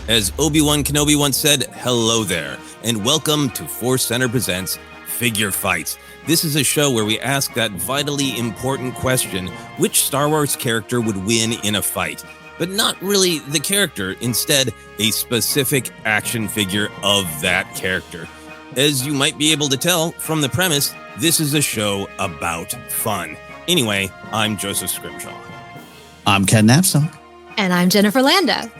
As Obi-Wan Kenobi once said, hello there, and welcome to ForceCenter Presents Figure Fights. This is a show where we ask that vitally important question, which Star Wars character would win in a fight? But not really the character, instead, a specific action figure of that character. As you might be able to tell from the premise, this is a show about fun. Anyway, I'm Joseph Scrimshaw. I'm Ken Knapsack. And I'm Jennifer Landa.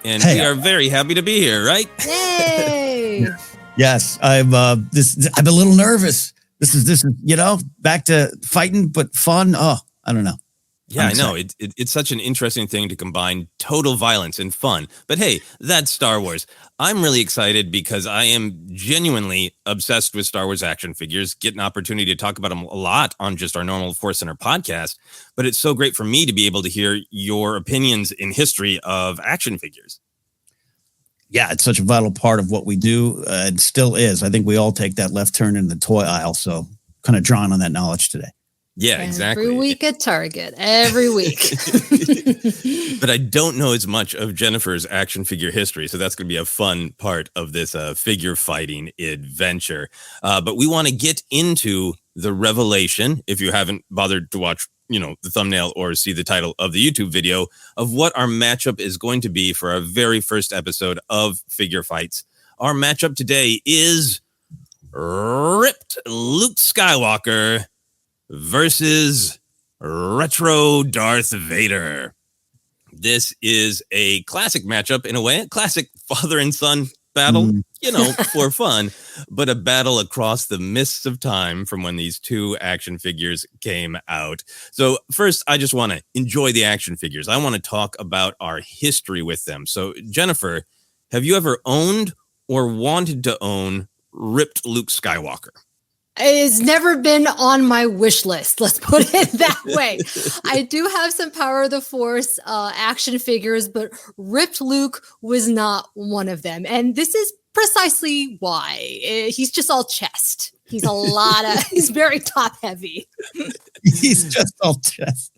And we are very happy to be here, right? Yay! Yes, I'm a little nervous. This is back to fighting, but fun. Oh, I don't know. Yeah, I know. It's such an interesting thing to combine total violence and fun. But hey, that's Star Wars. I'm really excited because I am genuinely obsessed with Star Wars action figures, get an opportunity to talk about them a lot on just our normal ForceCenter podcast. But it's so great for me to be able to hear your opinions in history of action figures. Yeah, it's such a vital part of what we do and still is. I think we all take that left turn in the toy aisle. So kind of drawing on that knowledge today. Yeah, exactly. Every week at Target, every week. But I don't know as much of Jennifer's action figure history, so that's going to be a fun part of this figure fighting adventure. But we want to get into the revelation, if you haven't bothered to watch, the thumbnail or see the title of the YouTube video, of what our matchup is going to be for our very first episode of Figure Fights. Our matchup today is ripped Luke Skywalker versus retro Darth Vader. This is a classic matchup in a way, a classic father and son battle, for fun, but a battle across the mists of time from when these two action figures came out. So first, I just want to enjoy the action figures. I want to talk about our history with them. So Jennifer, have you ever owned or wanted to own ripped Luke Skywalker? It's never been on my wish list. Let's put it that way. I do have some Power of the Force action figures, but ripped Luke was not one of them. And this is precisely why. He's just all chest. He's very top heavy. He's just all chest.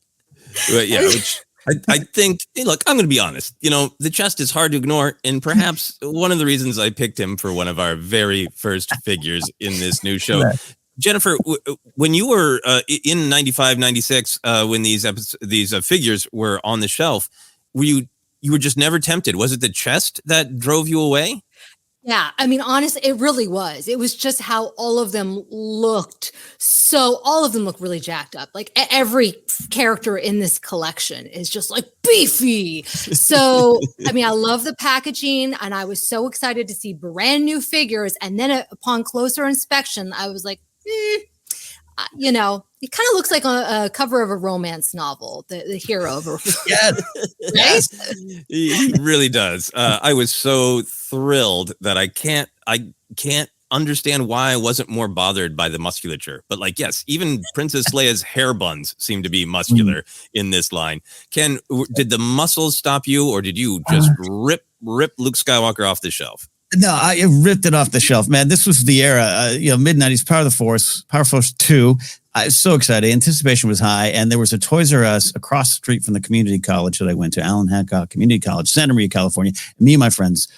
But yeah, which I think, look, I'm going to be honest. The chest is hard to ignore. And perhaps one of the reasons I picked him for one of our very first figures in this new show. Right. Jennifer, when you were in 95, 96, when these figures were on the shelf, you were just never tempted? Was it the chest that drove you away? Yeah, I mean, honestly, it really was. It was just how all of them looked. So all of them look really jacked up. Like every character in this collection is just like beefy. So, I mean, I love the packaging and I was so excited to see brand new figures. And then upon closer inspection, I was like, it kind of looks like a cover of a romance novel, the hero. Yes. Right? He really does. I was so thrilled that I can't understand why I wasn't more bothered by the musculature. But yes, even Princess Leia's hair buns seem to be muscular in this line. Ken, did the muscles stop you, or did you just rip Luke Skywalker off the shelf? No, I ripped it off the shelf, man. This was the era, mid-90s, Power Force 2. I was so excited. Anticipation was high, and there was a Toys R Us across the street from the community college that I went to, Allen Hancock Community College, Santa Maria, California. And me and my friends,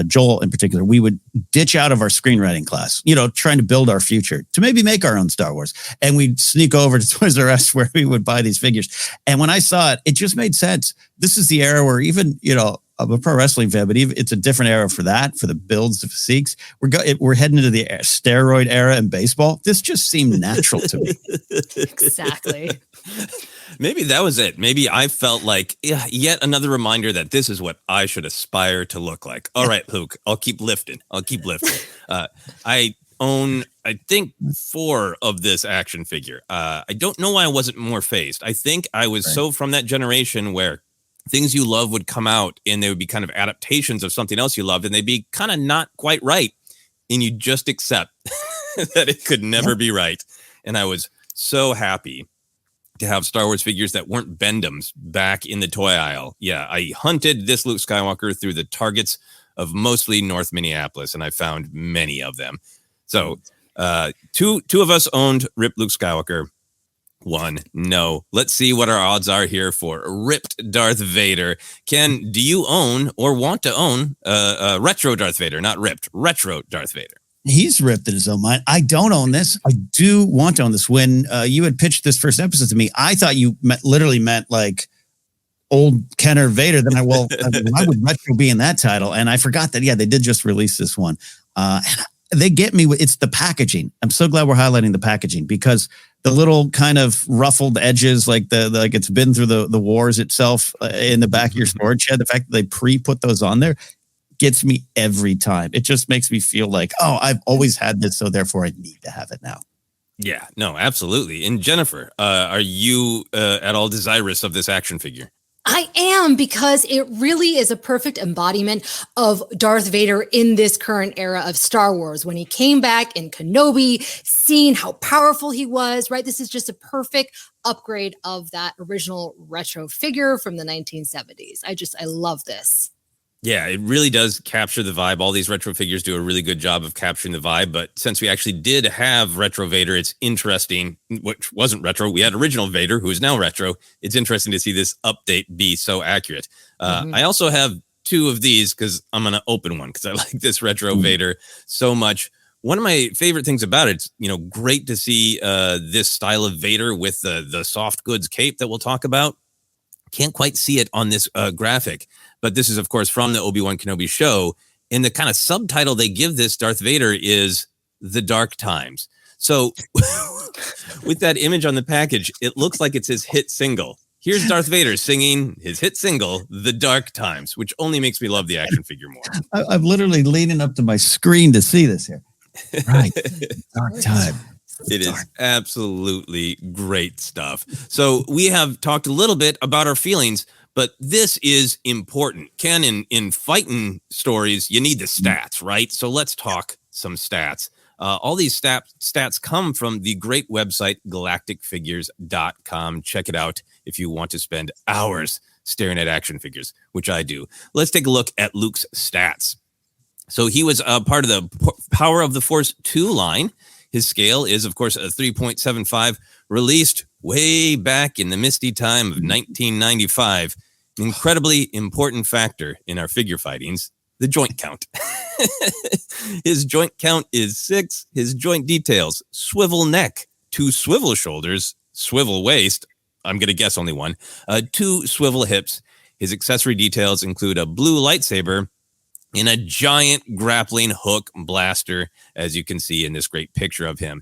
Joel in particular, we would ditch out of our screenwriting class, trying to build our future to maybe make our own Star Wars. And we'd sneak over to Toys R Us where we would buy these figures. And when I saw it, it just made sense. This is the era where even, I'm a pro wrestling fan, but even it's a different era for the builds, the physiques. We're heading into the steroid era in baseball. This just seemed natural to me. Exactly. Maybe that was it. Maybe I felt like yet another reminder that this is what I should aspire to look like. All right, Luke, I'll keep lifting. I own, I think, 4 of this action figure. I don't know why I wasn't more phased. I think I was so from that generation where things you love would come out and they would be kind of adaptations of something else you loved, and they'd be kind of not quite right. And you just accept that it could never be right. And I was so happy to have Star Wars figures that weren't Bendhams back in the toy aisle. Yeah, I hunted this Luke Skywalker through the Targets of mostly North Minneapolis, and I found many of them. So two of us owned Rip Luke Skywalker. 1. No. Let's see what our odds are here for ripped Darth Vader. Ken, do you own or want to own retro Darth Vader? Not ripped, retro Darth Vader. He's ripped in his own mind. I don't own this. I do want to own this. When you had pitched this first episode to me, I thought you literally meant like old Kenner Vader. Then why would retro be in that title? And I forgot that, they did just release this one. And they get me. It's the packaging. I'm so glad we're highlighting the packaging, because the little kind of ruffled edges, like it's been through the wars itself in the back of your storage shed. The fact that they pre-put those on there gets me every time. It just makes me feel like, oh, I've always had this, so therefore I need to have it now. Yeah, no, absolutely. And Jennifer, are you at all desirous of this action figure? I am, because it really is a perfect embodiment of Darth Vader in this current era of Star Wars. When he came back in Kenobi, seeing how powerful he was, right? This is just a perfect upgrade of that original retro figure from the 1970s. I love this. Yeah, it really does capture the vibe. All these retro figures do a really good job of capturing the vibe. But since we actually did have retro Vader, it's interesting, which wasn't retro. We had original Vader, who is now retro. It's interesting to see this update be so accurate. I also have 2 of these because I'm going to open one because I like this retro Vader so much. One of my favorite things about it, it's great to see this style of Vader with the soft goods cape that we'll talk about. Can't quite see it on this graphic, but this is, of course, from the Obi-Wan Kenobi show. And the kind of subtitle they give this Darth Vader is The Dark Times. So with that image on the package, it looks like it's his hit single. Here's Darth Vader singing his hit single, The Dark Times, which only makes me love the action figure more. I'm literally leaning up to my screen to see this here. Right. Dark Time. It is absolutely great stuff. So we have talked a little bit about our feelings, but this is important. Ken, in fighting stories, you need the stats, right? So let's talk some stats. All these stats come from the great website, galacticfigures.com. Check it out if you want to spend hours staring at action figures, which I do. Let's take a look at Luke's stats. So he was part of the Power of the Force 2 line. His scale is, of course, a 3.75, released way back in the misty time of 1995. An incredibly important factor in our figure fightings, the joint count. His joint count is 6. His joint details, swivel neck, 2 swivel shoulders, swivel waist, I'm going to guess only 1, 2 swivel hips. His accessory details include a blue lightsaber in a giant grappling hook blaster, as you can see in this great picture of him.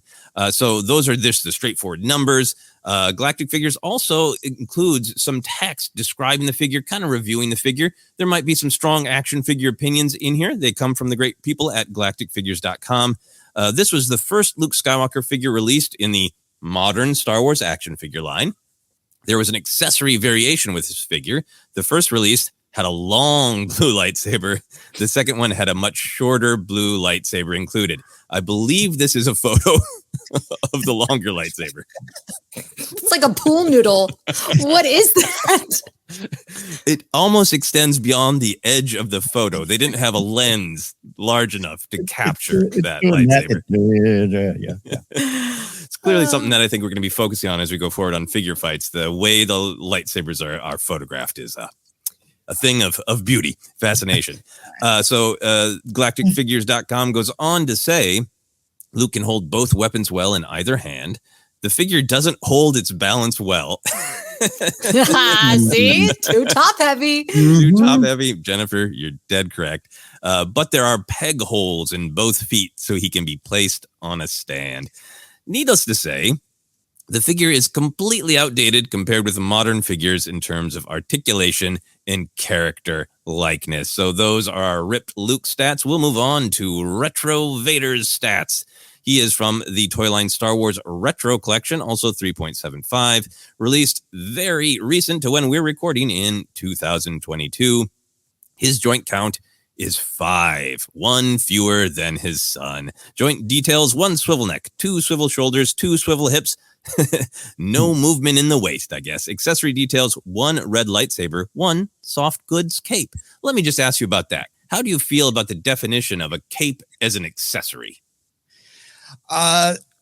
So those are just the straightforward numbers. Galactic Figures also includes some text describing the figure, kind of reviewing the figure. There might be some strong action figure opinions in here. They come from the great people at galacticfigures.com. This was the first Luke Skywalker figure released in the modern Star Wars action figure line. There was an accessory variation with this figure. The first release had a long blue lightsaber. The second one had a much shorter blue lightsaber included. I believe this is a photo of the longer lightsaber. It's like a pool noodle. What is that? It almost extends beyond the edge of the photo. They didn't have a lens large enough to capture that lightsaber. It's clearly something that I think we're going to be focusing on as we go forward on figure fights. The way the lightsabers are photographed is a thing of beauty, fascination. So galacticfigures.com goes on to say, Luke can hold both weapons well in either hand. The figure doesn't hold its balance well. See? Too top heavy. Too top heavy. Jennifer, you're dead correct. But there are peg holes in both feet so he can be placed on a stand. Needless to say, the figure is completely outdated compared with modern figures in terms of articulation and character likeness. So those are our ripped Luke stats. We'll move on to Retro Vader's stats. He is from the Toyline Star Wars Retro Collection, also 3.75, released very recent to when we're recording in 2022. His joint count is 5, 1 fewer than his son. Joint details, 1 swivel neck, 2 swivel shoulders, 2 swivel hips, no movement in the waist, I guess. Accessory details, 1 red lightsaber, 1 soft goods cape. Let me just ask you about that. How do you feel about the definition of a cape as an accessory?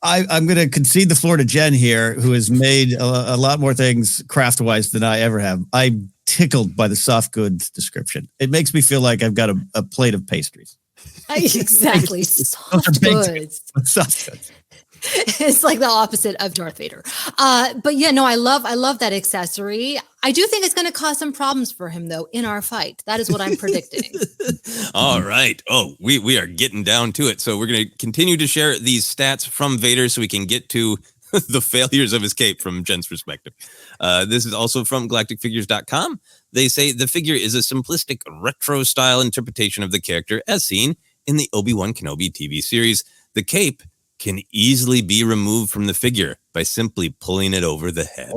I'm going to concede the floor to Jen here, who has made a lot more things craft-wise than I ever have. I'm tickled by the soft goods description. It makes me feel like I've got a plate of pastries. Exactly. Soft goods. Soft goods. It's like the opposite of Darth Vader. But yeah, no, I love that accessory. I do think it's going to cause some problems for him, though, in our fight. That is what I'm predicting. All right. Oh, we are getting down to it. So we're going to continue to share these stats from Vader so we can get to the failures of his cape from Jen's perspective. This is also from galacticfigures.com. They say the figure is a simplistic retro-style interpretation of the character as seen in the Obi-Wan Kenobi TV series. The cape can easily be removed from the figure by simply pulling it over the head.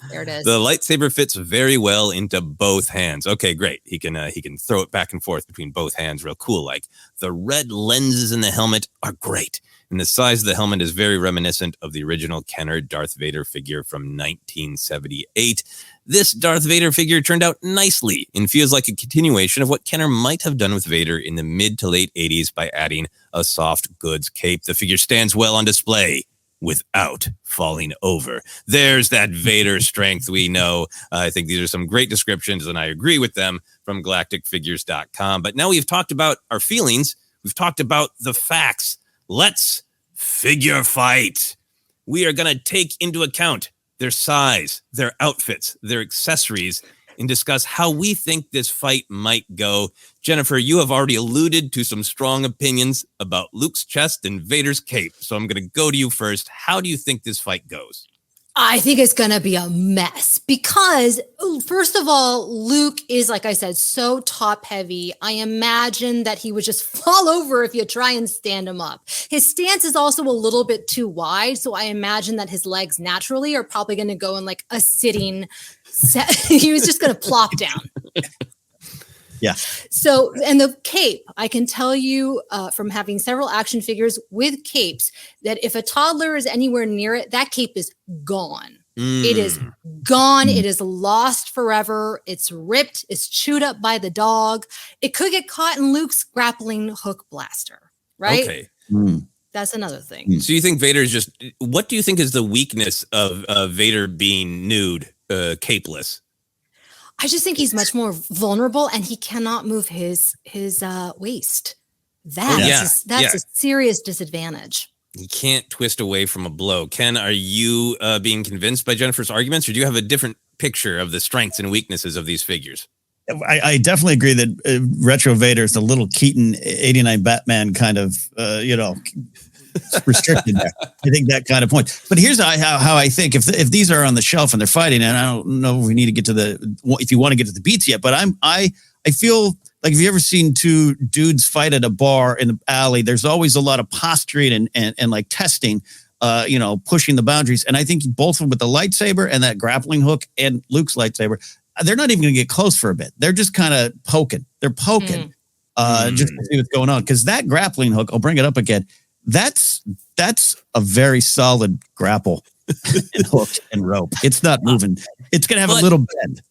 There it is. The lightsaber fits very well into both hands. Okay, great. He can throw it back and forth between both hands real cool. Like the red lenses in the helmet are great. And the size of the helmet is very reminiscent of the original Kenner Darth Vader figure from 1978. This Darth Vader figure turned out nicely and feels like a continuation of what Kenner might have done with Vader in the mid to late 80s by adding a soft goods cape. The figure stands well on display without falling over. There's that Vader strength we know. I think these are some great descriptions, and I agree with them from galacticfigures.com. But now we've talked about our feelings. We've talked about the facts. Let's figure fight. We are going to take into account their size, their outfits, their accessories, and discuss how we think this fight might go. Jennifer, you have already alluded to some strong opinions about Luke's chest and Vader's cape. So I'm going to go to you first. How do you think this fight goes? I think it's going to be a mess because, first of all, Luke is, like I said, so top heavy. I imagine that he would just fall over if you try and stand him up. His stance is also a little bit too wide. So I imagine that his legs naturally are probably going to go in like a sitting set. He was just going to plop down. Yeah. So, and the cape, I can tell you from having several action figures with capes that if a toddler is anywhere near it, that cape is gone. It is gone. It is lost forever. It's ripped. It's chewed up by the dog. It could get caught in Luke's grappling hook blaster, right? Okay. That's another thing. So you think Vader is just, what do you think is the weakness of Vader being nude, capeless? I just think he's much more vulnerable and he cannot move his waist. That's a serious disadvantage. He can't twist away from a blow. Ken, are you being convinced by Jennifer's arguments, or do you have a different picture of the strengths and weaknesses of these figures? I definitely agree that Retro Vader is a little Keaton 89 Batman kind of, restricted there. I think that kind of point. But here's how I think if these are on the shelf and they're fighting, and I don't know if we need to get to if you want to get to the beats yet, but I feel like, have you ever seen two dudes fight at a bar in the alley? There's always a lot of posturing and like testing, pushing the boundaries. And I think both of them with the lightsaber and that grappling hook and Luke's lightsaber, they're not even going to get close for a bit. They're just kind of poking. They're poking just to see what's going on. Because that grappling hook, I'll bring it up again, that's a very solid grapple and hook and rope. It's not moving. It's going to have a little bend.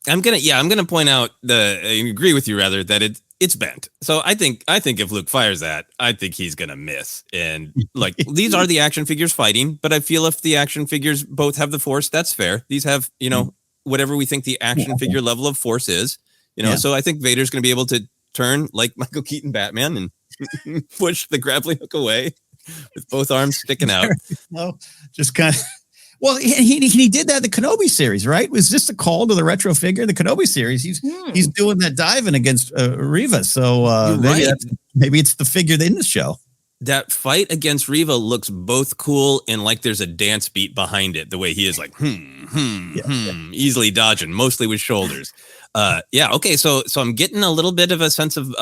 I'm gonna point out I agree with you rather that it's bent. So I think if Luke fires that, I think he's gonna miss. And like these are the action figures fighting, but I feel if the action figures both have the force, that's fair. These have whatever we think the action figure level of force is. So I think Vader's gonna be able to turn like Michael Keaton Batman and push the grappling hook away with both arms sticking out. No, just kind of. Well, he did that in the Kenobi series, right? Was this a call to the retro figure? The Kenobi series, he's doing that diving against Reva. So maybe it's the figure in the show. That fight against Reva looks both cool and like there's a dance beat behind it. The way he is like, easily dodging, mostly with shoulders. Okay. So I'm getting a little bit of a sense of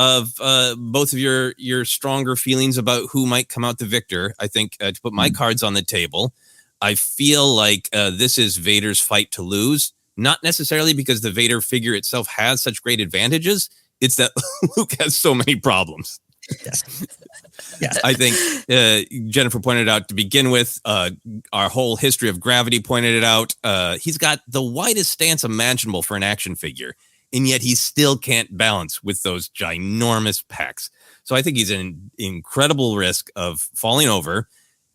both of your stronger feelings about who might come out the victor. I think to put my cards on the table, I feel like this is Vader's fight to lose, not necessarily because the Vader figure itself has such great advantages. It's that Luke has so many problems. Yes. I think Jennifer pointed out to begin with, our whole history of gravity pointed it out. He's got the widest stance imaginable for an action figure, and yet he still can't balance with those ginormous pecs. So I think he's an incredible risk of falling over.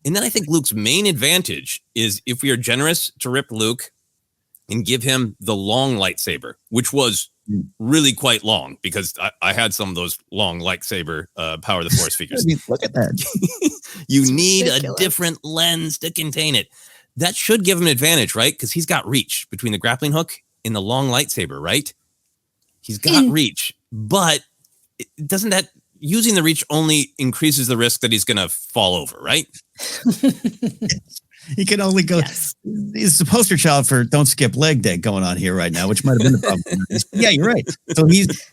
And then I think Luke's main advantage is if we are generous to rip Luke and give him the long lightsaber, which was really quite long, because I had some of those long lightsaber Power of the Force figures. I mean, look at that. You It's need ridiculous. a different lens to contain it. That should give him an advantage, right? Because he's got reach between the grappling hook and the long lightsaber, right? He's got reach, but doesn't that using the reach only increases the risk that he's going to fall over, right? He can only go. Yes. He's the poster child for don't skip leg day going on here right now, which might have been the problem. Yeah, you're right. So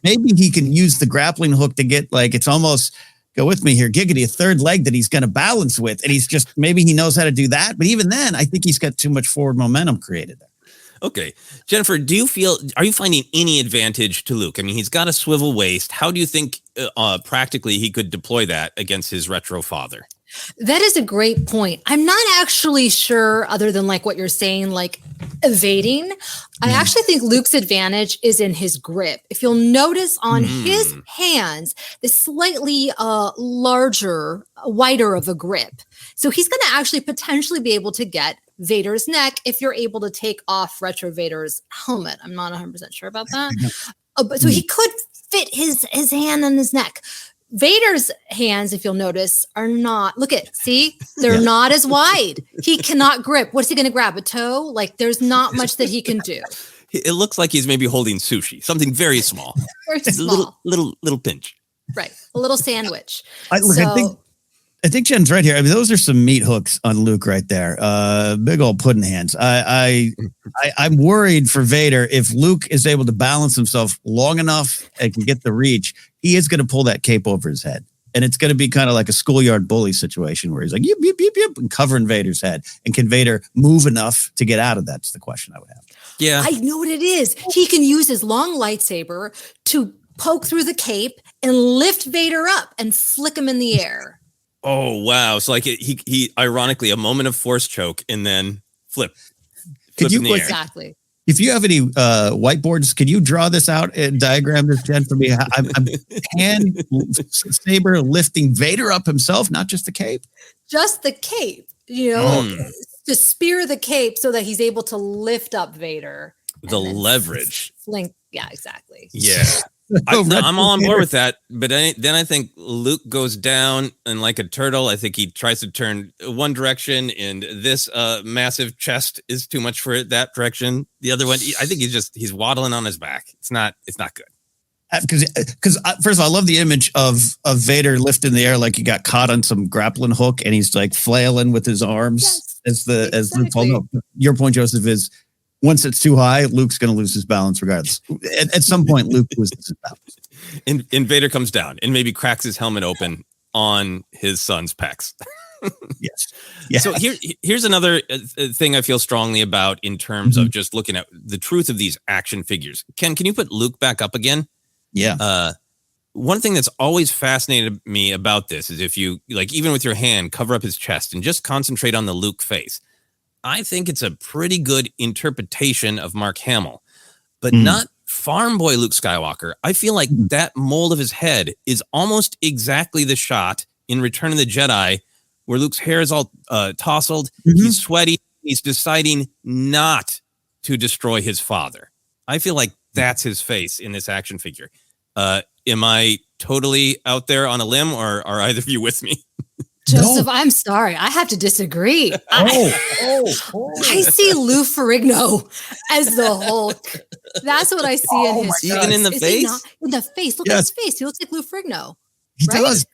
maybe he can use the grappling hook to get it's almost, go with me here, giggity, a third leg that he's going to balance with. And maybe he knows how to do that. But even then, I think he's got too much forward momentum created there. Okay. Jennifer, are you finding any advantage to Luke? I mean, he's got a swivel waist. How do you think practically he could deploy that against his retro father? That is a great point. I'm not actually sure, other than what you're saying, evading. I actually think Luke's advantage is in his grip. If you'll notice on his hands, the slightly larger, wider of a grip. So he's going to actually potentially be able to get Vader's neck if you're able to take off Retro Vader's helmet. I'm not 100% sure about that. But so he could fit his hand on his neck. Vader's hands, if you'll notice, are not, they're not as wide. He cannot grip. What's he going to grab? A toe? There's not much that he can do. It looks like he's maybe holding sushi, something very small. Very Just small. a little pinch. Right. A little sandwich. I think Jen's right here. I mean, those are some meat hooks on Luke right there. Big old pudding hands. I'm worried for Vader. If Luke is able to balance himself long enough and can get the reach, he is going to pull that cape over his head. And it's going to be kind of like a schoolyard bully situation where he's like, yip, yip, yip, yip, and covering Vader's head. And can Vader move enough to get out of that? That's the question I would have. Yeah. I know what it is. He can use his long lightsaber to poke through the cape and lift Vader up and flick him in the air. Oh, wow. So he ironically, a moment of force choke and then flip Could you in the air. Exactly. If you have any whiteboards, could you draw this out and diagram this, Jen, for me? I'm hand saber lifting Vader up himself, not just the cape. Just the cape, to spear the cape so that he's able to lift up Vader. The leverage. Yeah, exactly. Yeah. I'm all on board with that. But then I think Luke goes down and like a turtle. I think he tries to turn one direction, and this massive chest is too much for that direction. The other one, I think he's waddling on his back. It's not good. Because first of all, I love the image of Vader lifting the air like he got caught on some grappling hook, and he's flailing with his arms as Luke falls up. Your point, Joseph, is once it's too high, Luke's going to lose his balance regardless. At some point, Luke loses his balance. And Vader comes down and maybe cracks his helmet open on his son's pecs. Yes. Yeah. So here's another thing I feel strongly about in terms of just looking at the truth of these action figures. Ken, can you put Luke back up again? Yeah. One thing that's always fascinated me about this is if you, even with your hand, cover up his chest and just concentrate on the Luke face. I think it's a pretty good interpretation of Mark Hamill, but not farm boy Luke Skywalker. I feel like that mold of his head is almost exactly the shot in Return of the Jedi where Luke's hair is all tousled. He's sweaty. He's deciding not to destroy his father. I feel like that's his face in this action figure. Am I totally out there on a limb, or are either of you with me? Joseph, I'm sorry. I have to disagree. I see Lou Ferrigno as the Hulk. That's what I see in his face. Even in the face? In the face. Look at his face. He looks like Lou Ferrigno. He does.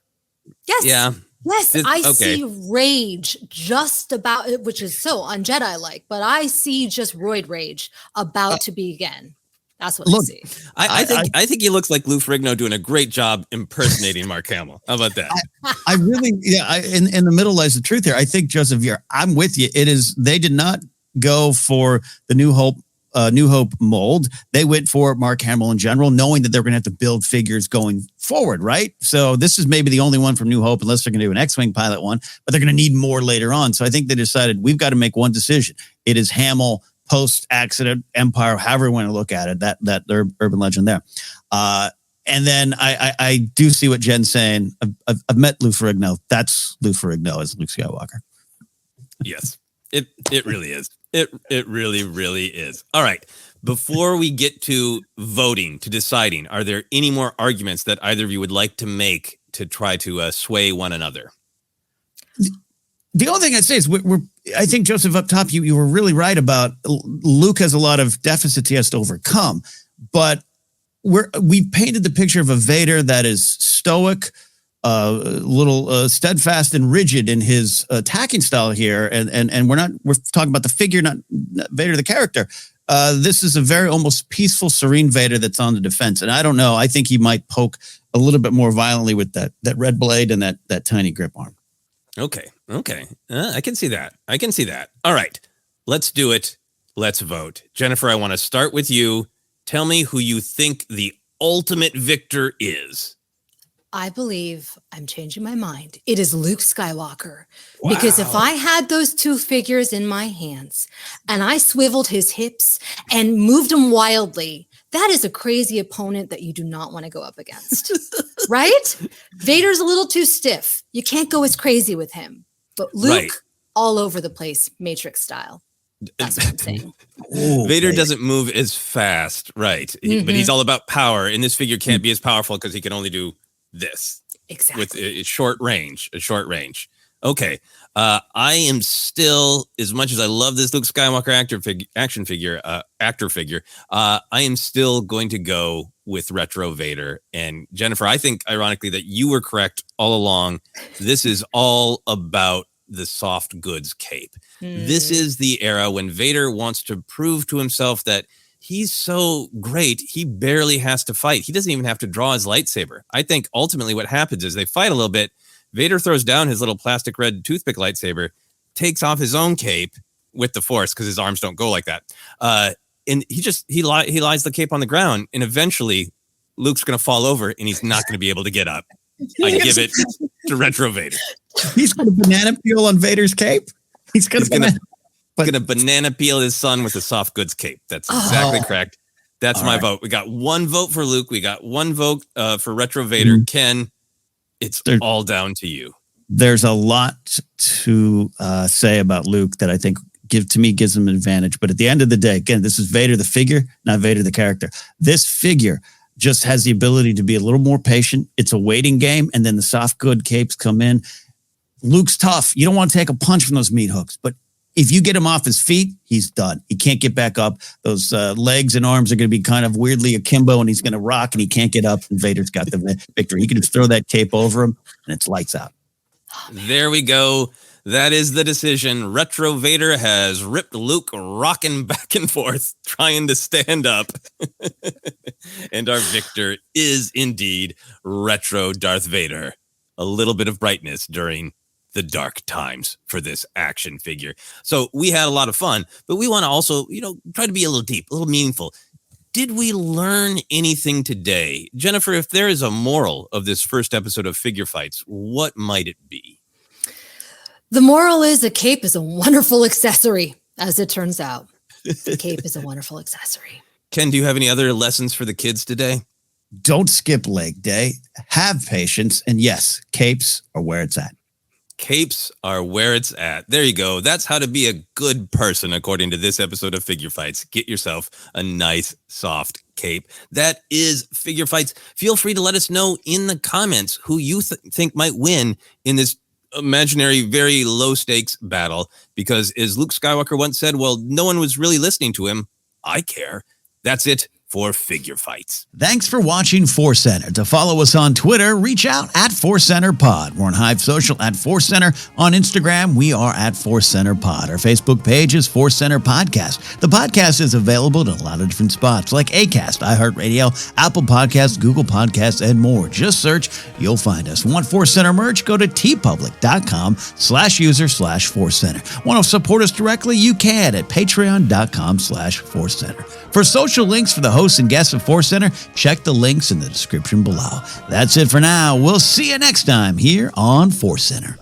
Yes. Yeah. Yes, I see rage just about, which is so un-Jedi-like, but I see just roid rage about to begin. That's what I see. I think he looks like Lou Ferrigno doing a great job impersonating Mark Hamill. How about that? I really, in the middle lies the truth here. I think, Joseph, I'm with you. They did not go for the New Hope mold. They went for Mark Hamill in general, knowing that they're going to have to build figures going forward, right? So this is maybe the only one from New Hope, unless they're going to do an X-Wing pilot one, but they're going to need more later on. So I think they decided we've got to make one decision. It is Hamill post-accident Empire, however you want to look at it, that urban legend there. And then I do see what Jen's saying. I've met Lou Ferrigno. That's Lou Ferrigno as Luke Skywalker. Yes, it really is. It really, really is. All right. Before we get to voting, to deciding, are there any more arguments that either of you would like to make to try to sway one another? The only thing I'd say is I think, Joseph, up top, you were really right about Luke has a lot of deficits he has to overcome, but we painted the picture of a Vader that is stoic, a little steadfast and rigid in his attacking style here, and we're talking about the figure, not Vader the character. This is a very almost peaceful, serene Vader that's on the defense, and I don't know. I think he might poke a little bit more violently with that red blade and that tiny grip arm. Okay. I can see that. All right. Let's do it. Let's vote. Jennifer, I want to start with you. Tell me who you think the ultimate victor is. I believe I'm changing my mind. It is Luke Skywalker. Wow. Because if I had those two figures in my hands and I swiveled his hips and moved him wildly, that is a crazy opponent that you do not want to go up against, right? Vader's a little too stiff. You can't go as crazy with him. But Luke, all over the place, Matrix style. That's what I'm saying. Vader doesn't move as fast, right? But he's all about power. And this figure can't be as powerful because he can only do this. Exactly. With a short range. Okay. I am still, as much as I love this Luke Skywalker actor figure, I am still going to go with Retro Vader. And Jennifer, I think, ironically, that you were correct all along. This is all about the soft goods cape. This is the era when Vader wants to prove to himself that he's so great, he barely has to fight. He doesn't even have to draw his lightsaber. I think ultimately what happens is they fight a little bit. Vader throws down his little plastic red toothpick lightsaber, takes off his own cape with the Force because his arms don't go like that. And he lies the cape on the ground, and eventually Luke's going to fall over and he's not going to be able to get up. I give it to Retro Vader. He's got a banana peel on Vader's cape. He's going to banana peel his son with a soft goods cape. That's exactly correct. That's my vote. We got one vote for Luke. We got one vote for Retro Vader. Ken, it's all down to you. There's a lot to say about Luke that I think gives him an advantage. But at the end of the day, again, this is Vader the figure, not Vader the character. This figure just has the ability to be a little more patient. It's a waiting game, and then the soft good capes come in. Luke's tough. You don't want to take a punch from those meat hooks, but if you get him off his feet, he's done. He can't get back up. Those legs and arms are going to be kind of weirdly akimbo, and he's going to rock, and he can't get up, and Vader's got the victory. He can just throw that cape over him, and it's lights out. There we go. That is the decision. Retro Vader has ripped Luke rocking back and forth, trying to stand up. And our victor is indeed Retro Darth Vader. A little bit of brightness during the dark times for this action figure. So we had a lot of fun, but we want to also, try to be a little deep, a little meaningful. Did we learn anything today? Jennifer, if there is a moral of this first episode of Figure Fights, what might it be? The moral is a cape is a wonderful accessory, as it turns out. The cape is a wonderful accessory. Ken, do you have any other lessons for the kids today? Don't skip leg day. Have patience. And yes, capes are where it's at. Capes are where it's at. There you go. That's how to be a good person, according to this episode of Figure Fights. Get yourself a nice, soft cape. That is Figure Fights. Feel free to let us know in the comments who you think might win in this imaginary, very low stakes battle. Because as Luke Skywalker once said, well, no one was really listening to him. I care. That's it for Figure Fights. Thanks for watching ForceCenter. To follow us on Twitter, reach out at ForceCenter Pod. We're on Hive Social at ForceCenter. On Instagram, we are at ForceCenter Pod. Our Facebook page is ForceCenter Podcast. The podcast is available in a lot of different spots like Acast, iHeartRadio, Apple Podcasts, Google Podcasts, and more. Just search, you'll find us. Want ForceCenter merch? Go to tpublic.com/user/ForceCenter. Want to support us directly? You can at patreon.com/ForceCenter. For social links for the hosts and guests of ForceCenter, check the links in the description below. That's it for now. We'll see you next time here on ForceCenter.